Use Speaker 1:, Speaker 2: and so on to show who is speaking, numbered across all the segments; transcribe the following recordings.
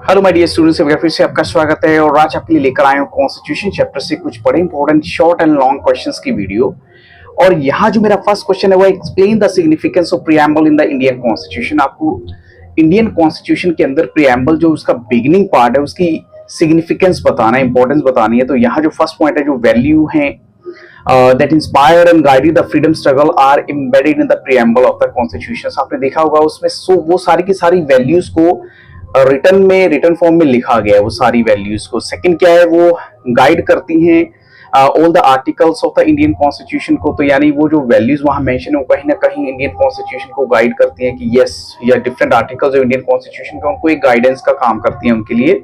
Speaker 1: Hello my dear students, एक बार फिर से आपका स्वागत है। और आज आपके लिए लेकर आए हूँ कॉन्स्टिट्यूशन चैप्टर से कुछ बड़े important short and long questions की वीडियो। और यहाँ जो मेरा फर्स्ट क्वेश्चन है वो explain the significance of preamble in the Indian constitution. आपको इंडियन कॉन्स्टिट्यूशन के अंदर प्रीएम्बल जो उसका बिगिनिंग पार्ट है उसकी सिग्निफिकेंस बताना है, इंपॉर्टेंस बतानी है। तो यहाँ जो फर्स्ट पॉइंट है, जो वैल्यू है that inspired and guided the freedom struggle are embedded in the preamble of the constitution। आपने देखा होगा उसमें वो सारी की सारी वैल्यूज को रिटर्न फॉर्म में लिखा गया है, वो सारी वैल्यूज को। सेकंड क्या है, वो गाइड करती हैं all the articles of the Indian constitution को। तो यानी वो जो वैल्यूज वहां मेंशन है वो कहीं ना कहीं इंडियन कॉन्स्टिट्यूशन को गाइड करती हैं कि यस, या डिफरेंट आर्टिकल्स जो इंडियन कॉन्स्टिट्यूशन के उनको एक गाइडेंस का काम करती हैं उनके लिए।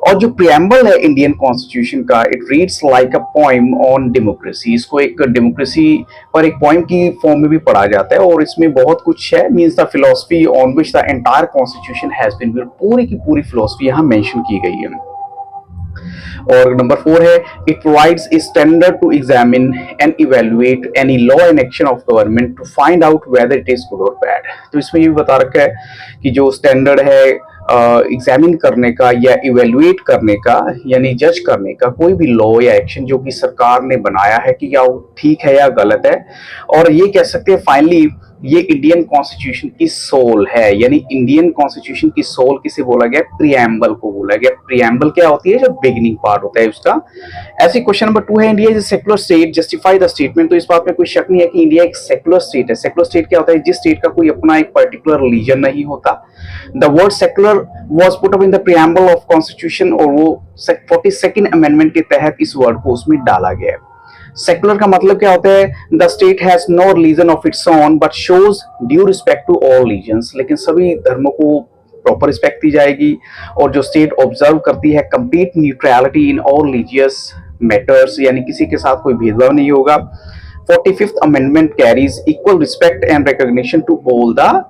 Speaker 1: और जो प्रीएम्बल है इंडियन कॉन्स्टिट्यूशन का, it reads like a poem on democracy. इसको एक डेमोक्रेसी पर एक पोएम की फॉर्म में भी पढ़ा जाता है। और इसमें बहुत कुछ है, means the philosophy on which the entire constitution has been built. पूरी की पूरी फिलॉसफी यहाँ मेंशन की गई है। और नंबर 4 है, it provides a standard to examine and evaluate any law and action of government to find out whether it is good और बैड। तो इसमें ये भी बता रखा है कि जो स्टैंडर्ड है एग्जामिन करने का या इवेलुएट करने का, यानी जज करने का कोई भी लॉ या एक्शन जो कि सरकार ने बनाया है कि क्या वो ठीक है या गलत है। और ये कह सकते हैं फाइनली ये इंडियन कॉन्स्टिट्यूशन की सोल है। यानी इंडियन कॉन्स्टिट्यूशन की सोल किसे बोला गया? प्रीएम्बल को बोला गया। प्रीएम्बल क्या होती है? जो बिगिनिंग पार्ट होता है उसका। ऐसे क्वेश्चन नंबर 2 है, India is a secular state, justify the statement. तो इस बात में कोई शक नहीं है कि इंडिया एक सेक्युलर स्टेट है। सेक्युलर स्टेट क्या होता है? जिस स्टेट का कोई अपना एक पर्टिकुलर रिलीजन नहीं होता। The word secular was put up in the preamble of constitution, और वो 42nd अमेंडमेंट के तहत इस वर्ड को उसमें डाला गया है। सेक्युलर का मतलब क्या होता है? The state has no religion of its own but shows due respect to all religions. लेकिन सभी धर्मों को प्रॉपर रिस्पेक्ट दी जाएगी। और जो स्टेट ऑब्जर्व करती है complete neutrality in all religious matters, यानी किसी के साथ कोई भेदभाव नहीं होगा। 45th amendment carries equal respect and recognition to all the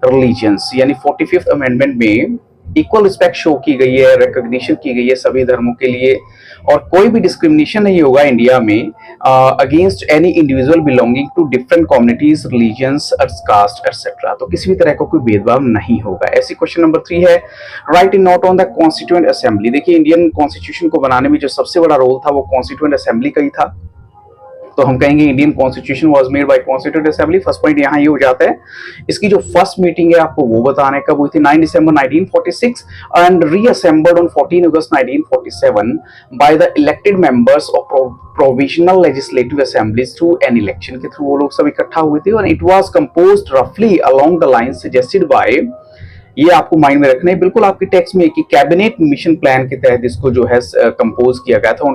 Speaker 1: religions. यानी 45th अमेंडमेंट में इक्वल रिस्पेक्ट शो की गई है, रिकॉग्निशन की गई है सभी धर्मों के लिए। और कोई भी डिस्क्रिमिनेशन नहीं होगा इंडिया में against any individual belonging to different communities, religions, caste etcetera. तो किसी भी तरह का कोई भेदभाव नहीं होगा। ऐसी क्वेश्चन नंबर 3 है, right in note on the constituent assembly. देखिए इंडियन कॉन्स्टिट्यूशन को बनाने में जो सबसे बड़ा रोल था वो कॉन्स्टिट्यूएंट असेंबली का ही था। तो हम कहेंगे Indian constitution was made by constituent assembly. First point यहाँ ये हो जाता है। इसकी जो फर्स्ट मीटिंग है आपको वो बताना है, कब हुई थी? 9 December 1946 and reassembled on 14 August 1947 by the elected members of provisional legislative assemblies through an election. के थ्रू वो लोग सब इकट्ठा हुए थे। और इट वाज कंपोज्ड रफली along the line suggested by, ये आपको माइंड में रखना है बिल्कुल आपके टेक्स्ट में, कि कैबिनेट मिशन प्लान के तहत इसको जो है कंपोज किया गया था।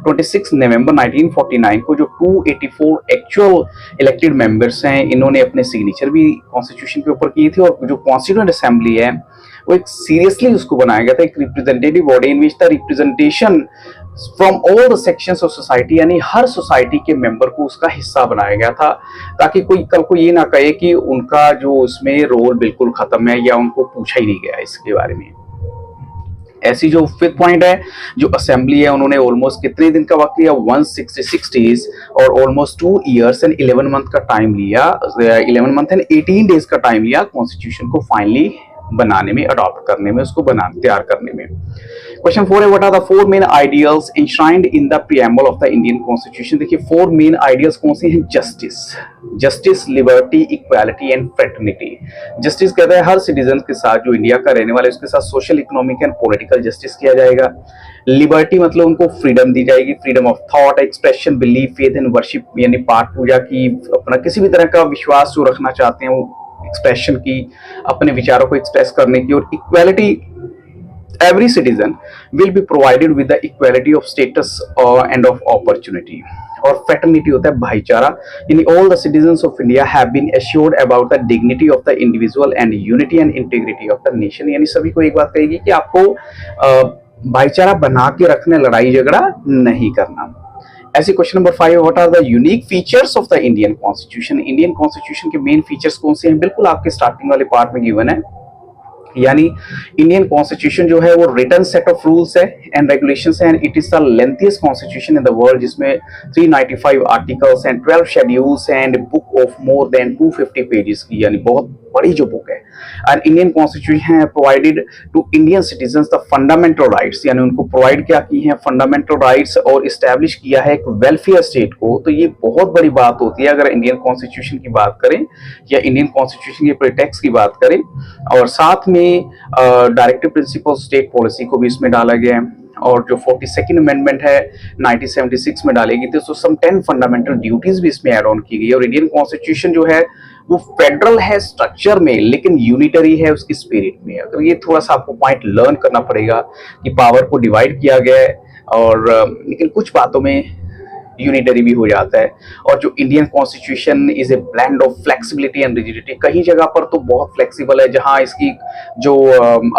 Speaker 1: 26 नवंबर 1949 को जो 284 एक्चुअल इलेक्टेड मेंबर्स हैं, इन्होंने अपने सिग्नेचर भी कॉन्स्टिट्यूशन के ऊपर किए थे। और जो कॉन्स्टिट्यूएंट असेंबली है वो एक सीरियसली उसको बनाया गया था, एक representative body in which the representation from all the sections of society, यानी हर सोसाइटी के मेंबर को उसका हिस्सा बनाया गया था, ताकि कोई कल को ये ना कहे कि उनका जो उसमें रोल बिल्कुल खत्म है या उनको पूछा ही नहीं गया इसके बारे में। ऐसी जो 5th पॉइंट है, जो असेंबली है उन्होंने ऑलमोस्ट कितने दिन का वक्त लिया? 166 डेज और ऑलमोस्ट 2 ईयर्स एंड 11 मंथ का टाइम लिया, 11 मंथ एंड 18 डेज का टाइम लिया कॉन्स्टिट्यूशन को फाइनली बनाने में, अडॉप्ट करने में, उसको तैयार करने में। क्वेश्चन 4 है, what are the 4 main ideals enshrined in the preamble of the Indian constitution. देखिए 4 मेन आइडियल्स कौन से हैं? Justice, liberty, equality and fraternity. Justice कहता है हर सिटीजन के साथ, जो इंडिया का रहने वाले उसके साथ social, economic and political justice किया जाएगा। लिबर्टी मतलब उनको फ्रीडम दी जाएगी, freedom of thought, expression, belief, faith and worship, यानी पाठ पूजा की, अपना किसी भी तरह का विश्वास जो रखना चाहते हैं वो एक्सप्रेशन की, अपने विचारों को एक्सप्रेस करने की। और equality, every citizen will be provided with the equality of status and of opportunity. और फ्रेटर्निटी होता है भाईचारा, यानी all the citizens of India have been assured about the dignity of the individual and unity and integrity of the nation. यानी सभी को एक बात कहेगी कि आपको भाईचारा बना के रखना, लड़ाई झगड़ा नहीं करना। ऐसे question number 5, what are the unique features of the Indian constitution. Indian constitution के मेन फीचर्स कौन से हैं? बिल्कुल आपके स्टार्टिंग वाले पार्ट में गिवन है। यानी इंडियन कॉन्स्टिट्यूशन जो है वो रिटन सेट ऑफ रूल्स है एंड रेगुलेशंस है, and it is the lengthiest constitution in the world, जिसमें 395 articles and 12 schedules and book of more than 250 pages की, यानी बहुत बड़ी जो बुक है। एंड इंडियन कॉन्स्टिट्यूशन है provided to Indian citizens the fundamental rights, यानी उनको प्रोवाइड क्या की है फंडामेंटल राइट्स, और इस्टेब्लिश किया है एक वेलफेयर स्टेट को। तो ये बहुत बड़ी बात होती है अगर इंडियन कॉन्स्टिट्यूशन की बात करें या इंडियन कॉन्स्टिट्यूशन के प्रीटेक्स्ट की बात करें, और साथ में डायरेक्टिव प्रिंसिपल स्टेट पॉलिसी को भी इसमें डाला गया है। और जो 42nd अमेंडमेंट है 1976 में डाली गई थी, तो सम 10 फंडामेंटल ड्यूटीज भी इसमें एड ऑन की गई। और इंडियन कॉन्स्टिट्यूशन जो है वो फेडरल है स्ट्रक्चर में, लेकिन यूनिटरी है उसकी स्पिरिट में। अगर ये थोड़ा सा आपको पॉइंट लर्न करना पड़ेगा कि पावर को डिवाइड किया गया है, और लेकिन कुछ बातों में यूनिटरी भी हो जाता है। और जो Indian constitution is a blend of flexibility and rigidity, कहीं जगह पर तो बहुत फ्लेक्सिबल है, जहां इसकी जो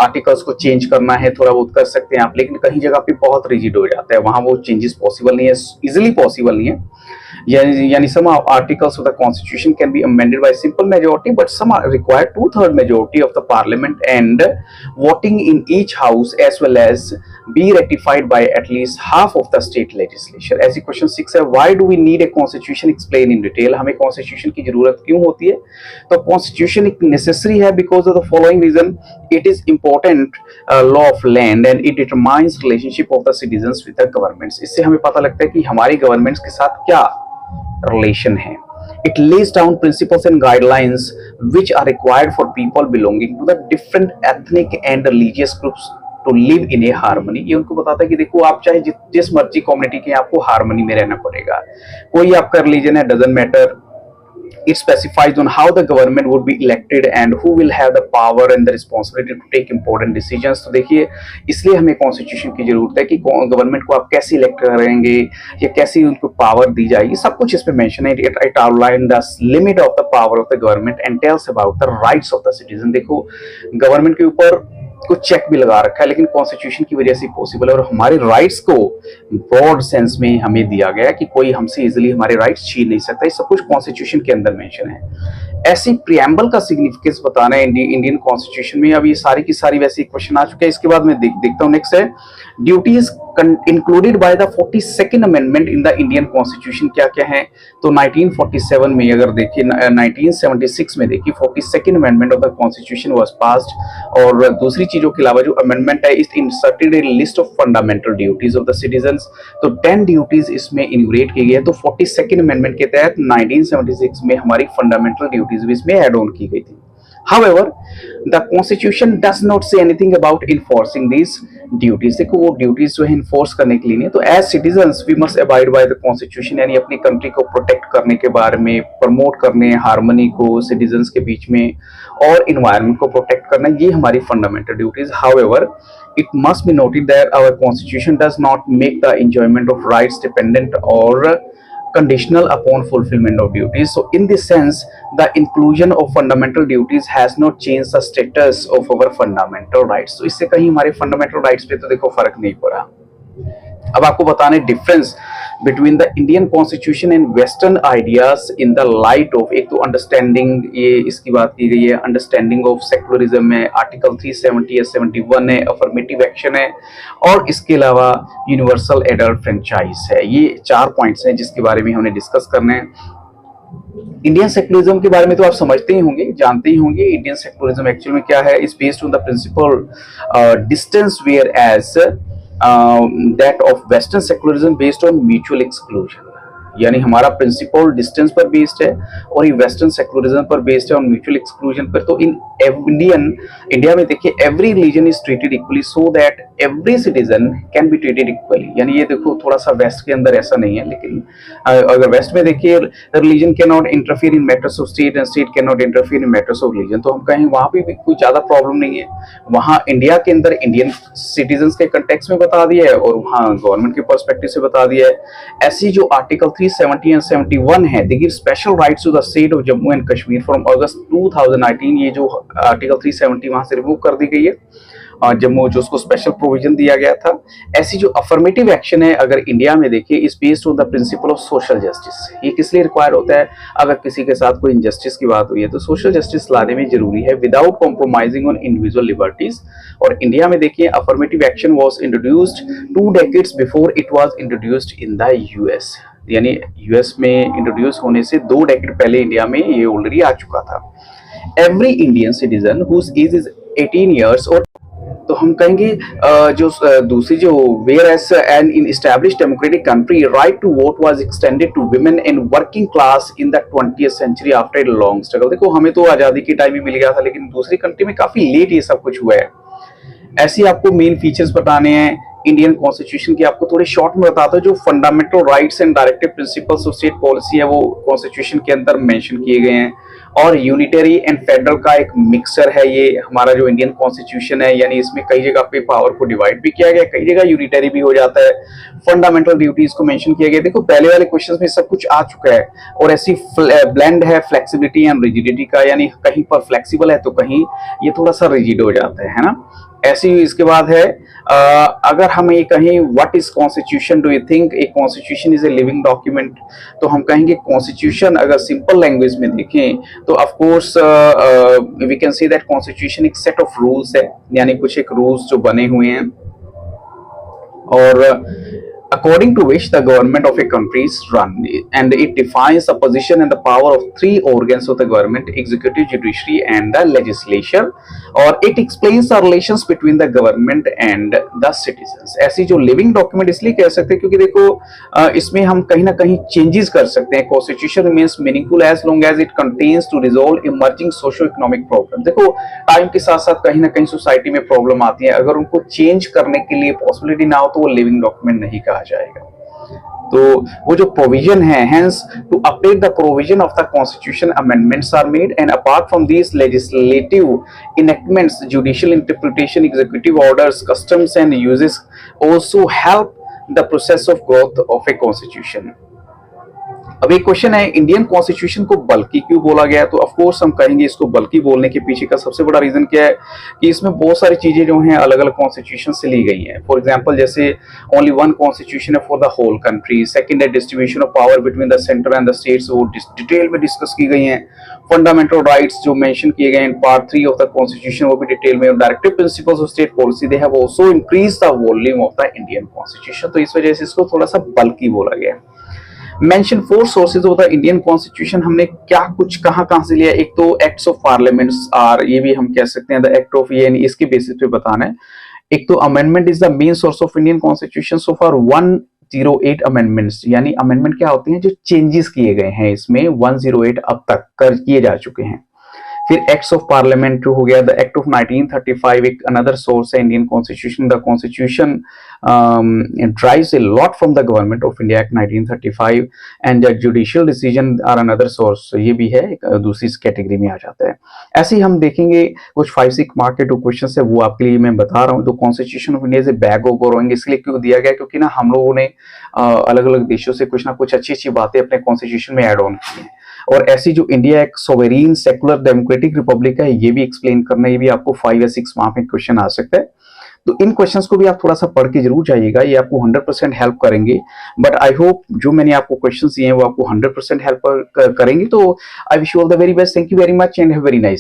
Speaker 1: आर्टिकल्स को चेंज करना है थोड़ा बहुत कर सकते हैं आप, लेकिन कहीं जगह पे बहुत रिजिड हो जाता है, वहां वो चेंजेस पॉसिबल नहीं है, इजिली पॉसिबल नहीं है। यानी some articles of the constitution can be amended by simple majority, but some are require 2/3 majority of the parliament and voting in each house, as well as be ratified by at least half of the state legislature। ऐसी question 6 है, why do we need a constitution, explain in detail। हमें constitution की जरूरत क्यों होती है? तो constitution एक necessary है because of the following reason: it is important law of land and it determines relationship of the citizens with the governments। इससे हमें पता लगता है कि हमारी गवर्नमेंट्स के साथ क्या रिलेशन है। It lays down principles and guidelines which are required for people belonging to the different ethnic and religious groups to live in a harmony। ये उनको बताता है कि देखो आप चाहे जिस मर्जी कम्युनिटी के, आपको हार्मनी में रहना पड़ेगा, कोई आपका रिलीजन है doesn't matter. It specifies on how the government would be elected and who will have the power and the responsibility to take important decisions। तो देखिए इसलिए हमें कॉन्स्टिट्यूशन की जरूरत है कि गवर्नमेंट को आप कैसे इलेक्ट करेंगे या कैसे उनको पावर दी जाएगी, सब कुछ इसमें मेंशन है। It outline the limit of the power of the government and tells about the rights of the citizen. देखो गवर्नमेंट के ऊपर कुछ चेक भी लगा रखा है, लेकिन कॉन्स्टिट्यूशन की वजह से पॉसिबल है, और हमारे राइट्स को ब्रॉड सेंस में हमें दिया गया है कि कोई हमसे इजीली हमारे राइट्स छीन नहीं सकता। ये सब कुछ कॉन्स्टिट्यूशन के अंदर मेंशन है। ऐसी प्रियम्बल का सिग्निफिकेंस बताना है इंडियन कॉन्स्टिट्यूशन में। अब ये सारी की सारी वैसे क्वेश्चन आ चुके हैं, इसके बाद मैं देखता हूँ। नेक्स्ट है duties included by the 42nd amendment in the Indian constitution, क्या क्या है? तो 1947 में अगर देखिए, 1976 में देखिए 42nd amendment of the constitution was passed. और दूसरी चीजों के अलावा जो अमेंडमेंट है, it inserted A list of fundamental duties of the citizens. तो 10 ड्यूटीज इसमें इन्यूमरेट की गई है। तो 42nd अमेंडमेंट के तहत 1976 में हमारी फंडामेंटल ड्यूटीज भी इसमें ऐड ऑन की गई थी। However, the Constitution does not say anything about enforcing these duties। देखो वो ड्यूटीज जो है इन्फोर्स करने के लिए नहीं, तो as citizens we must abide by the constitution, यानी अपनी कंट्री को प्रोटेक्ट करने के बारे में, प्रमोट करने हार्मनी को सिटीजंस के बीच में, और इन्वायरमेंट को प्रोटेक्ट करना, ये हमारी fundamental duties. However it must be noted that our constitution does not make the enjoyment of rights dependent or conditional upon fulfillment of duties। So in this sense, the inclusion of fundamental duties has not changed the status of our fundamental rights। तो इससे कहीं हमारे fundamental rights पे तो देखो फर्क नहीं पड़ा। अब आपको बताना है difference between the Indian constitution and western ideas in the light of, एक तो अंडरस्टैंडिंग, ये इसकी बात की गई है, अंडरस्टैंडिंग ऑफ सेक्युलरिज्म है, आर्टिकल 370 है, 71 है, अफर्मेटिव एक्शन है, और इसके अलावा यूनिवर्सल एडल्ट फ्रेंचाइज है। ये 4 पॉइंट्स हैं जिसके बारे में हमने डिस्कस करने हैं। इंडियन सेक्युलरिज्म के बारे में तो आप समझते ही होंगे, जानते ही होंगे। इंडियन सेक्युलरिज्म एक्चुअल में क्या है? Is based on the principle distance where as that of Western secularism based on mutual exclusion। यानी हमारा प्रिंसिपल डिस्टेंस पर बेस्ड है, और ये वेस्टर्न सेक्युलरिज्म पर बेस्ड है और म्यूचुअल एक्सक्लूजन पर। तो इन इंडिया में देखिए every religion is treated equally so that every citizen can be treated equally. यानी ये देखो थोड़ा सा वेस्ट के अंदर ऐसा नहीं है, लेकिन अगर वेस्ट में देखिए religion can not interfere in matters of state and state can not interfere in matters of religion. तो हम कहें वहां पे भी कोई ज्यादा प्रॉब्लम नहीं है। वहां इंडिया के अंदर इंडियन सिटीजन के कंटेक्स्ट में बता दिया है, और वहां गवर्नमेंट के पर्सपेक्टिव से बता दिया है। ऐसी जो आर्टिकल 370 एंड 71 है, they give special rights to the state of Jammu and Kashmir from August 2019। ये जो आर्टिकल 370 वहां से रिमूव कर दी गई है, जम्मू जो उसको स्पेशल प्रोविजन दिया गया था। ऐसी जो अफर्मेटिव एक्शन है अगर इंडिया में देखिए, is based on the principle of social justice. ये किस लिए रिक्वायर होता है? अगर किसी के साथ कोई इनजस्टिस की बात हुई है तो सोशल जस्टिस लाने में जरूरी है without compromising on individual liberties. और इंडिया में देखिए affirmative action was introduced 2 decades before it was introduced in the US. यानी यूएस में इंट्रोड्यूस होने से 2 decade पहले इंडिया में ये ऑलरेडी आ चुका था। Every Indian citizen whose age is 18 years और तो हम कहेंगे जो दूसरी जो where as an in established democratic country right to vote was extended to women in working class in the 20th century after a long struggle. देखो हमें तो आजादी के टाइम ही मिल गया था, लेकिन दूसरी कंट्री में काफी लेट ये सब कुछ हुआ है। ऐसे आपको मेन फीचर्स बताने हैं इंडियन कॉन्स्टिट्यूशन की, आपको थोड़े शॉर्ट में बताता हूं। जो fundamental rights and directive principles of state policy है वो कॉन्स्टिट्यूशन के अंदर मेंशन किए गए हैं। और यूनिटरी एंड फेडरल का एक मिक्सर है ये हमारा जो इंडियन कॉन्स्टिट्यूशन है, यानी इसमें कई जगह पे पावर को डिवाइड भी किया गया, कई जगह यूनिटरी भी हो जाता है। फंडामेंटल ड्यूटीज को मेंशन किया गया। देखो पहले वाले क्वेश्चंस में सब कुछ आ चुका है। और ऐसी ब्लेंड है फ्लेक्सिबिलिटी एंड रिजिडिटी का, यानी कहीं पर फ्लेक्सिबल है तो कहीं ये थोड़ा सा रिजिड हो जाता है ना। ऐसी इसके बाद है अगर हम ये कहें what is constitution, do you think a constitution is a living document? तो हम कहेंगे कॉन्स्टिट्यूशन अगर सिंपल लैंग्वेज में देखें तो of course we can say that constitution एक सेट ऑफ रूल्स है, यानी कुछ एक रूल्स जो बने हुए हैं और according to which the government of a country is run, and it defines the position and the power of 3 organs of the government: executive, judiciary and the legislature, or it explains the relations between the government and the citizens। ऐसी जो living document इसलिए कह सकते हैं क्योंकि देखो इसमें हम कहीं ना कहीं चेंजेस कर सकते हैं। Constitution remains meaningful as long as it contains to resolve emerging socio economic problem. देखो टाइम के साथ साथ कहीं ना कहीं सोसाइटी में प्रॉब्लम आती है, अगर उनको चेंज करने के लिए पॉसिबिलिटी ना हो तो वो लिविंग डॉक्यूमेंट नहीं कहा जाएगा। तो वो जो प्रोविजन है, hence to update the provision of the constitution amendments are made, and apart from these legislative enactments, judicial interpretation, executive orders, customs and usages also help the process of growth of a constitution. अब एक question है Indian constitution को बल्कि क्यों बोला गया? तो of course हम कहेंगे इसको बल्कि बोलने के पीछे का सबसे बड़ा रीजन क्या है कि इसमें बहुत सारी चीजें जो हैं अलग अलग कॉन्स्टिट्यूशन से ली गई हैं। फॉर एग्जांपल जैसे ओनली वन कॉन्स्टिट्यूशन है for the whole country. Second है distribution of power between the centre and the states, वो डिटेल में डिस्कस की गई हैं। फंडामेंटल राइट्स जो मेंशन किए गए हैं पार्ट 3 ऑफ द कॉन्स्टिट्यूशन वो भी डिटेल में। Directive principles of state policy they have also increase the volume of the Indian constitution. तो इस वजह से इसको थोड़ा सा बल्कि बोला गया। Mention 4 sources of the Indian constitution, हमने क्या कुछ कहां से लिया? एक तो एक्ट्स ऑफ पार्लियामेंट्स आर, ये भी हम कह सकते हैं द एक्ट ऑफ, ये इसके बेसिस पे बताना है। एक तो amendment is the main source of Indian constitution. So for 108 amendments, यानी अमेंडमेंट क्या होते हैं? जो चेंजेस किए गए हैं इसमें 108 अब तक किए जा चुके हैं। फिर एक्ट्स ऑफ पार्लियामेंट हो गया, द एक्ट ऑफ 1935 एक अनदर सोर्स है Indian constitution. The constitution drives a lot from the government of India act 1935 and the judicial decision are another source, ये भी है दूसरी कैटेगरी में आ जाता है। ऐसे ही हम देखेंगे कुछ 5-6 मार्क के 2 क्वेश्चन है वो आपके लिए मैं बता रहा हूँ। तो कॉन्स्टिट्यूशन ऑफ इंडिया से बैग ऑफ बोरोइंग इसलिए क्यों दिया गया क्योंकि ना हम लोगों ने अलग अलग देशों से कुछ ना कुछ अच्छी बातें अपने कॉन्स्टिट्यूशन में एड ऑन की हैं। और ऐसी जो इंडिया एक सोवरेन सेकुलर डेमोक्रेटिक रिपब्लिक है ये भी एक्सप्लेन करना, ये भी आपको 5 या 6 मार्क में क्वेश्चन आ सकता है। तो इन क्वेश्चंस को भी आप थोड़ा सा पढ़ के जरूर जाइएगा, ये आपको 100% हेल्प करेंगे। बट आई होप जो मैंने आपको क्वेश्चंस दिए हैं वो आपको 100% हेल्प करेंगे। तो I wish you all the very best. Thank you very much and have very nice.